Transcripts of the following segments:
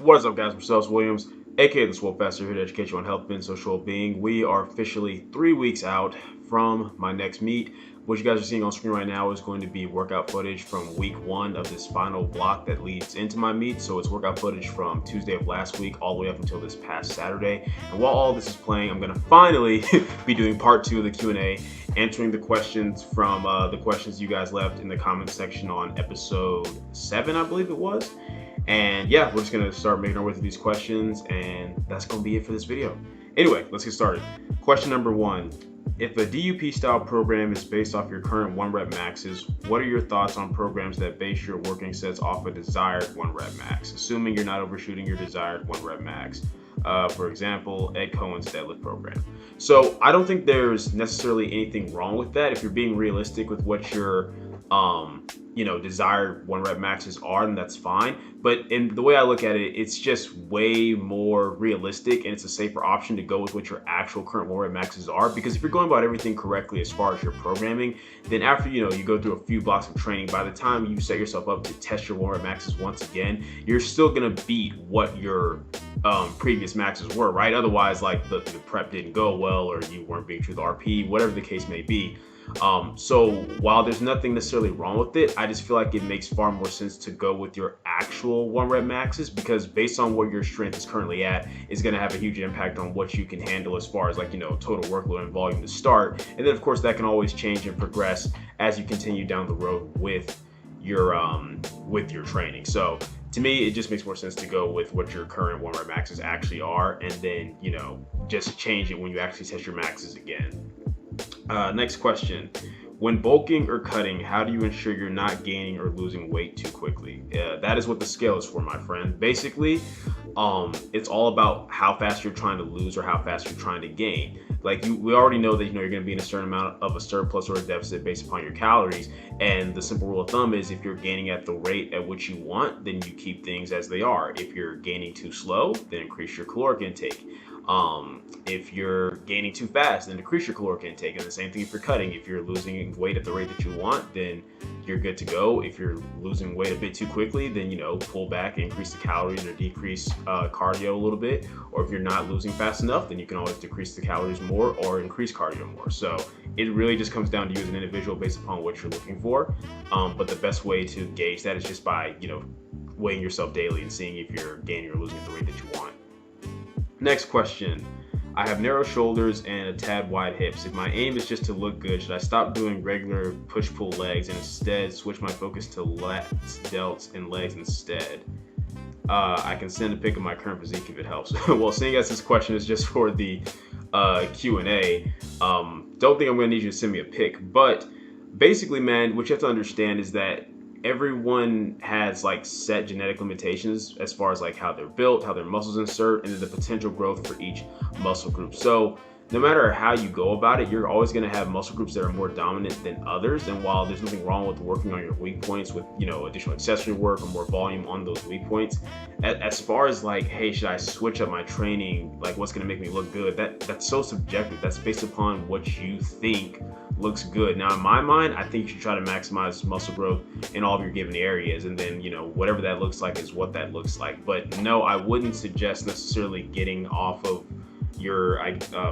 What is up, guys? Myself, Williams, aka TheSwolefessor, here to educate you on health and social well-being. We are officially 3 weeks out from my next meet. What you guys are seeing on screen right now is going to be workout footage from week 1 of this final block that leads into my meet. So it's workout footage from Tuesday of last week all the way up until this past Saturday. And while all this is playing, I'm going to finally be doing part 2 of the Q&A, answering the questions from the questions you guys left in the comment section on episode 7, I believe it was. And yeah, we're just gonna start making our way through these questions, and that's gonna be it for this video. Anyway, let's get started. Question number 1. If a DUP style program is based off your current 1 rep maxes, what are your thoughts on programs that base your working sets off a desired 1 rep max, assuming you're not overshooting your desired 1 rep max? For example, Ed Cohen's deadlift program. So I don't think there's necessarily anything wrong with that. If you're being realistic with what your desired 1 rep maxes are, then that's fine. But in the way I look at it, it's just way more realistic, and it's a safer option to go with what your actual current 1 rep maxes are. Because if you're going about everything correctly as far as your programming, then after you go through a few blocks of training, by the time you set yourself up to test your 1 rep maxes once again, you're still gonna beat what your previous maxes were, right? Otherwise, like the prep didn't go well, or you weren't being true to the RPE, whatever the case may be. So while there's nothing necessarily wrong with it, I just feel like it makes far more sense to go with your actual 1 rep maxes, because based on where your strength is currently at is going to have a huge impact on what you can handle as far as total workload and volume to start. And then of course that can always change and progress as you continue down the road with your training. So to me, it just makes more sense to go with what your current 1 rep maxes actually are, and then just change it when you actually test your maxes again. Next question. When bulking or cutting, how do you ensure you're not gaining or losing weight too quickly? That is what the scale is for, my friend. Basically, it's all about how fast you're trying to lose or how fast you're trying to gain. We already know that you're going to be in a certain amount of a surplus or a deficit based upon your calories. And the simple rule of thumb is if you're gaining at the rate at which you want, then you keep things as they are. If you're gaining too slow, then increase your caloric intake. If you're gaining too fast, then decrease your caloric intake. And the same thing if you're cutting. If you're losing weight at the rate that you want, then you're good to go. If you're losing weight a bit too quickly, then pull back, increase the calories, or decrease cardio a little bit. Or if you're not losing fast enough, then you can always decrease the calories more or increase cardio more. So it really just comes down to you as an individual based upon what you're looking for. But the best way to gauge that is just by weighing yourself daily and seeing if you're gaining or losing at the rate that you want. Next question. I have narrow shoulders and a tad wide hips. If my aim is just to look good, should I stop doing regular push-pull legs and instead switch my focus to lats, delts, and legs instead? I can send a pic of my current physique if it helps. Well, seeing as this question is just for the Q&A, don't think I'm going to need you to send me a pic. But basically, man, what you have to understand is that everyone has set genetic limitations as far as how they're built, how their muscles insert, and then the potential growth for each muscle group. So no matter how you go about it, you're always going to have muscle groups that are more dominant than others. And while there's nothing wrong with working on your weak points with additional accessory work or more volume on those weak points, as far as hey, should I switch up my training, what's going to make me look good, that's so subjective. That's based upon what you think looks good. Now in my mind, I think you should try to maximize muscle growth in all of your given areas, and then whatever that looks like is what that looks like. But no, I wouldn't suggest necessarily getting off of your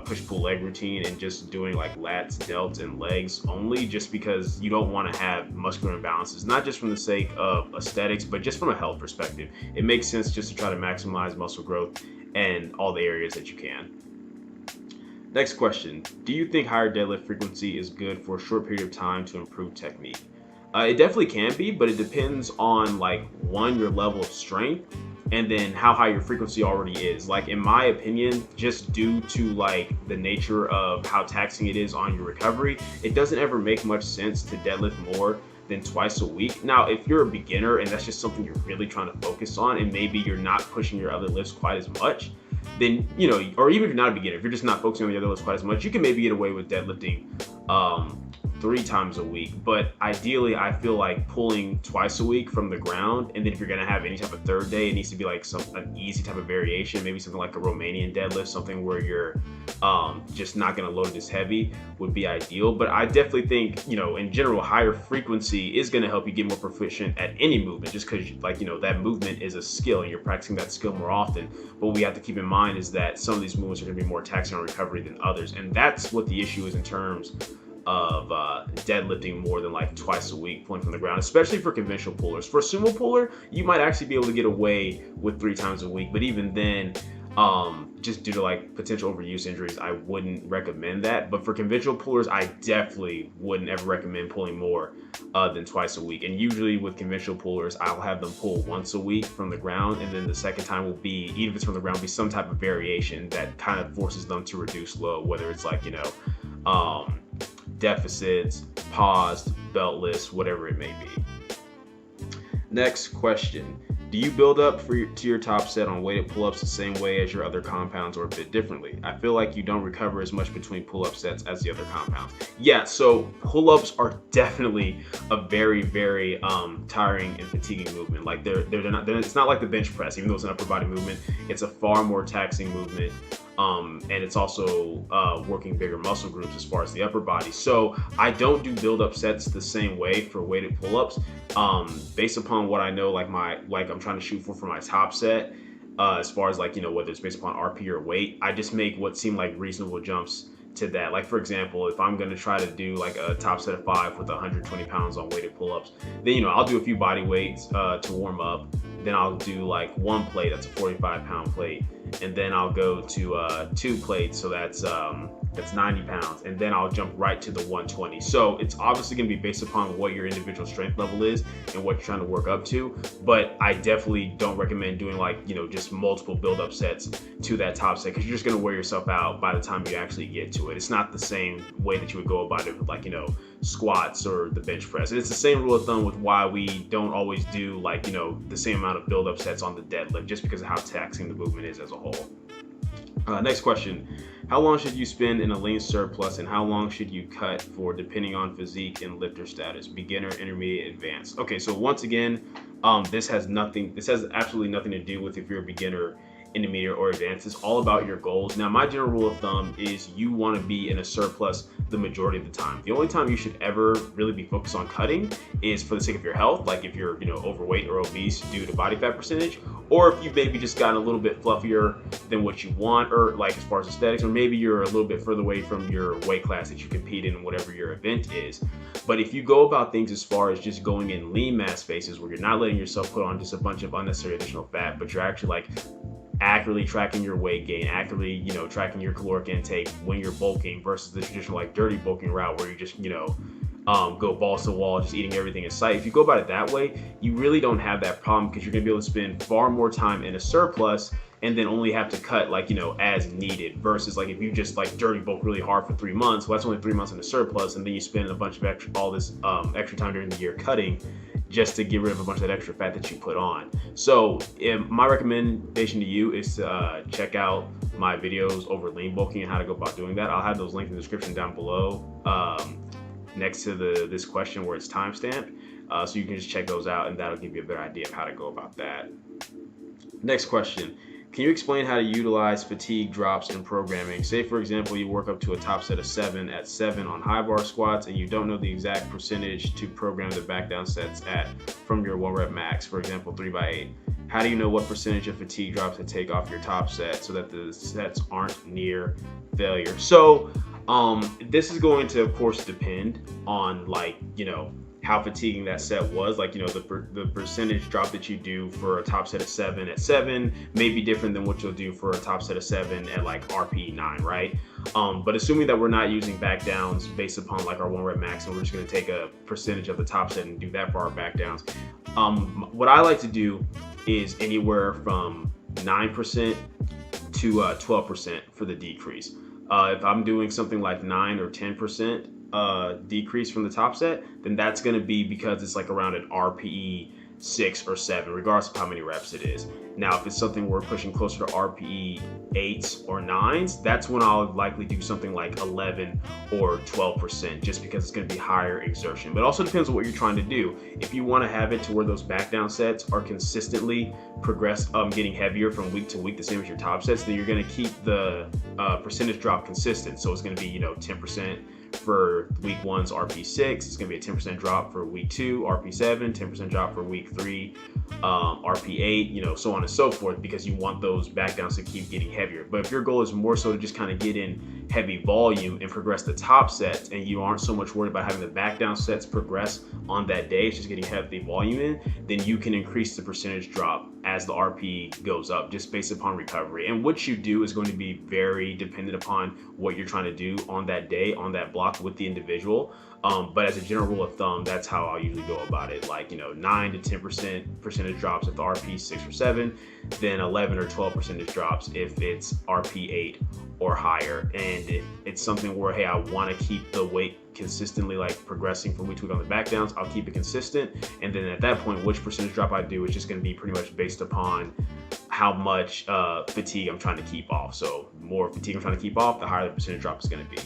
push-pull leg routine and just doing lats, delts, and legs only, just because you don't want to have muscular imbalances, not just from the sake of aesthetics, but just from a health perspective. It makes sense just to try to maximize muscle growth in all the areas that you can. Next question. Do you think higher deadlift frequency is good for a short period of time to improve technique? It definitely can be, but it depends on one, your level of strength, and then how high your frequency already is. In my opinion, just due to the nature of how taxing it is on your recovery, it doesn't ever make much sense to deadlift more than twice a week. Now, if you're a beginner and that's just something you're really trying to focus on, and maybe you're not pushing your other lifts quite as much, then or even if you're not a beginner, if you're just not focusing on the other lifts quite as much, you can maybe get away with deadlifting 3 times a week. But ideally, I feel like pulling twice a week from the ground, and then if you're gonna have any type of third day, it needs to be like an easy type of variation, maybe something like a Romanian deadlift, something where you're just not gonna load it as heavy would be ideal. But I definitely think, in general, higher frequency is gonna help you get more proficient at any movement, just because that movement is a skill and you're practicing that skill more often. But what we have to keep in mind is that some of these movements are gonna be more taxing on recovery than others, and that's what the issue is in terms of deadlifting more than like twice a week pulling from the ground, especially for conventional pullers. For a sumo puller, you might actually be able to get away with 3 times a week, but even then, just due to like potential overuse injuries, I wouldn't recommend that. But for conventional pullers, I definitely wouldn't ever recommend pulling more than twice a week. And usually with conventional pullers, I'll have them pull once a week from the ground, and then the second time will be, even if it's from the ground, be some type of variation that kind of forces them to reduce load, whether it's like deficits, paused, beltless, whatever it may be. Next question. Do you build up to your top set on weighted pull-ups the same way as your other compounds or a bit differently? I feel like you don't recover as much between pull-up sets as the other compounds. Yeah, so pull-ups are definitely a very, very tiring and fatiguing movement. Like it's not like the bench press, even though it's an upper body movement. It's a far more taxing movement. And it's also working bigger muscle groups as far as the upper body. So I don't do build-up sets the same way for weighted pull-ups. Based upon what I know, like I'm trying to shoot for my top set, as far as whether it's based upon RP or weight, I just make what seem like reasonable jumps to that. Like for example, if I'm gonna try to do like a top set of 5 with 120 pounds on weighted pull-ups, then I'll do a few body weights to warm up. Then I'll do like 1 plate, that's a 45-pound plate, and then I'll go to 2 plates, so that's 90 pounds, and then I'll jump right to the 120. So it's obviously going to be based upon what your individual strength level is and what you're trying to work up to, but I definitely don't recommend doing just multiple build-up sets to that top set, because you're just going to wear yourself out by the time you actually get to it. It's not the same way that you would go about it with squats or the bench press. And it's the same rule of thumb with why we don't always do the same amount of build-up sets on the deadlift, just because of how taxing the movement is as a whole. Next question. How long should you spend in a lean surplus, and how long should you cut for depending on physique and lifter status? Beginner, intermediate, advanced. Okay, so once again, this has absolutely nothing to do with if you're a beginner, intermediate, or advanced. It's all about your goals. Now, my general rule of thumb is you want to be in a surplus the majority of the time. The only time you should ever really be focused on cutting is for the sake of your health, like if you're overweight or obese due to body fat percentage, or if you've maybe just gotten a little bit fluffier than what you want, or like as far as aesthetics, or maybe you're a little bit further away from your weight class that you compete in, whatever your event is. But if you go about things as far as just going in lean mass spaces where you're not letting yourself put on just a bunch of unnecessary additional fat, but you're actually accurately tracking your weight gain, accurately tracking your caloric intake when you're bulking, versus the traditional dirty bulking route where you just go balls to the wall, just eating everything in sight. If you go about it that way, you really don't have that problem, because you're gonna be able to spend far more time in a surplus and then only have to cut as needed, versus if you just dirty bulk really hard for 3 months, well, that's only 3 months in a surplus, and then you spend a bunch of extra time during the year cutting just to get rid of a bunch of that extra fat that you put on. So my recommendation to you is to check out my videos over lean bulking and how to go about doing that. I'll have those linked in the description down below, next to this question where it's timestamped, so you can just check those out, and that'll give you a better idea of how to go about that. Next question. Can you explain how to utilize fatigue drops in programming? Say, for example, you work up to a top set of 7 at 7 on high bar squats, and you don't know the exact percentage to program the back down sets at from your 1 rep max, for example, 3x8. How do you know what percentage of fatigue drops to take off your top set so that the sets aren't near failure? So this is going to, of course, depend on how fatiguing that set was. The percentage drop that you do for a top set of 7 at 7 may be different than what you'll do for a top set of 7 at RPE 9, right? But assuming that we're not using back downs based upon our 1 rep max, and we're just going to take a percentage of the top set and do that for our back downs, what I like to do is anywhere from 9% to 12% for the decrease. If I'm doing something like 9 or 10% decrease from the top set, then that's going to be because it's around an RPE 6 or 7, regardless of how many reps it is. Now, if it's something we're pushing closer to RPE 8s or 9s, that's when I'll likely do something like 11 or 12%, just because it's going to be higher exertion. But it also depends on what you're trying to do. If you want to have it to where those back down sets are consistently getting heavier from week to week, the same as your top sets, then you're going to keep the percentage drop consistent. So it's going to be 10% for week 1's RP6. It's going to be a 10% drop for week 2 RP7, 10% drop for week 3 RP8, so on and so forth, because you want those back downs to keep getting heavier. But if your goal is more so to just kind of get in heavy volume and progress the top sets, and you aren't so much worried about having the back down sets progress on that day, it's just getting heavy volume in, then you can increase the percentage drop as the RP goes up, just based upon recovery. And what you do is going to be very dependent upon what you're trying to do on that day, on that block with the individual. But as a general rule of thumb, that's how I'll usually go about it. Like, 9 to 10% percentage drops if the RP 6 or 7, then 11 or 12 percentage drops if it's RP 8 or higher. And it's something where, hey, I want to keep the weight consistently progressing from week to week on the back downs. I'll keep it consistent. And then at that point, which percentage drop I do is just going to be pretty much based upon how much fatigue I'm trying to keep off. So the more fatigue I'm trying to keep off, the higher the percentage drop is going to be.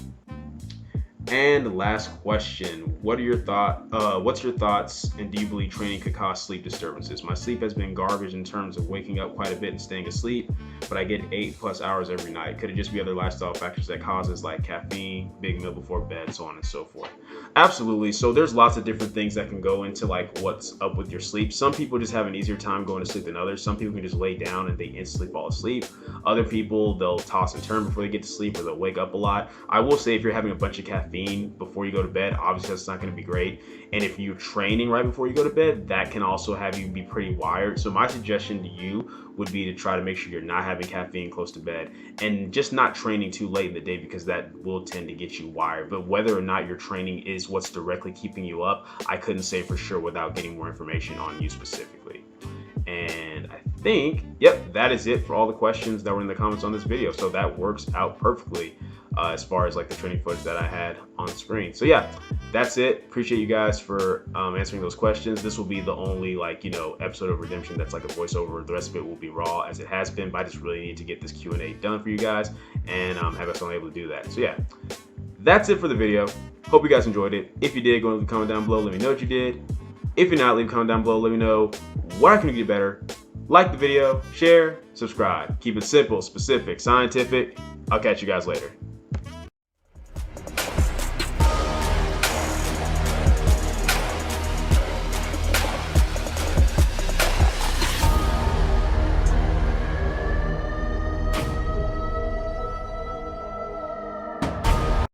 And last question, what's your thoughts, and do you believe training could cause sleep disturbances? My sleep has been garbage in terms of waking up quite a bit and staying asleep, but I get 8+ hours every night. Could it just be other lifestyle factors that causes, like caffeine, big meal before bed, so on and so forth? Absolutely. So there's lots of different things that can go into what's up with your sleep. Some people just have an easier time going to sleep than others. Some people can just lay down and they instantly fall asleep. Other people, they'll toss and turn before they get to sleep, or they'll wake up a lot. I will say, if you're having a bunch of caffeine before you go to bed, obviously that's not going to be great. And if you're training right before you go to bed, that can also have you be pretty wired. So my suggestion to you would be to try to make sure you're not having caffeine close to bed, and just not training too late in the day, because that will tend to get you wired. But whether or not your training is what's directly keeping you up, I couldn't say for sure without getting more information on you specifically. And I think, yep, that is it for all the questions that were in the comments on this video. So that works out perfectly as far as the training footage that I had on screen. So yeah, that's it. Appreciate you guys for answering those questions. This will be the only episode of Redemption that's like a voiceover. The rest of it will be raw as it has been, but I just really need to get this Q&A done for you guys and have us able to do that. So yeah, that's it for the video. Hope you guys enjoyed it. If you did, go leave a comment down below. Let me know what you did. If you're not, leave a comment down below. Let me know what I can do to get better. Like the video, share, subscribe. Keep it simple, specific, scientific. I'll catch you guys later.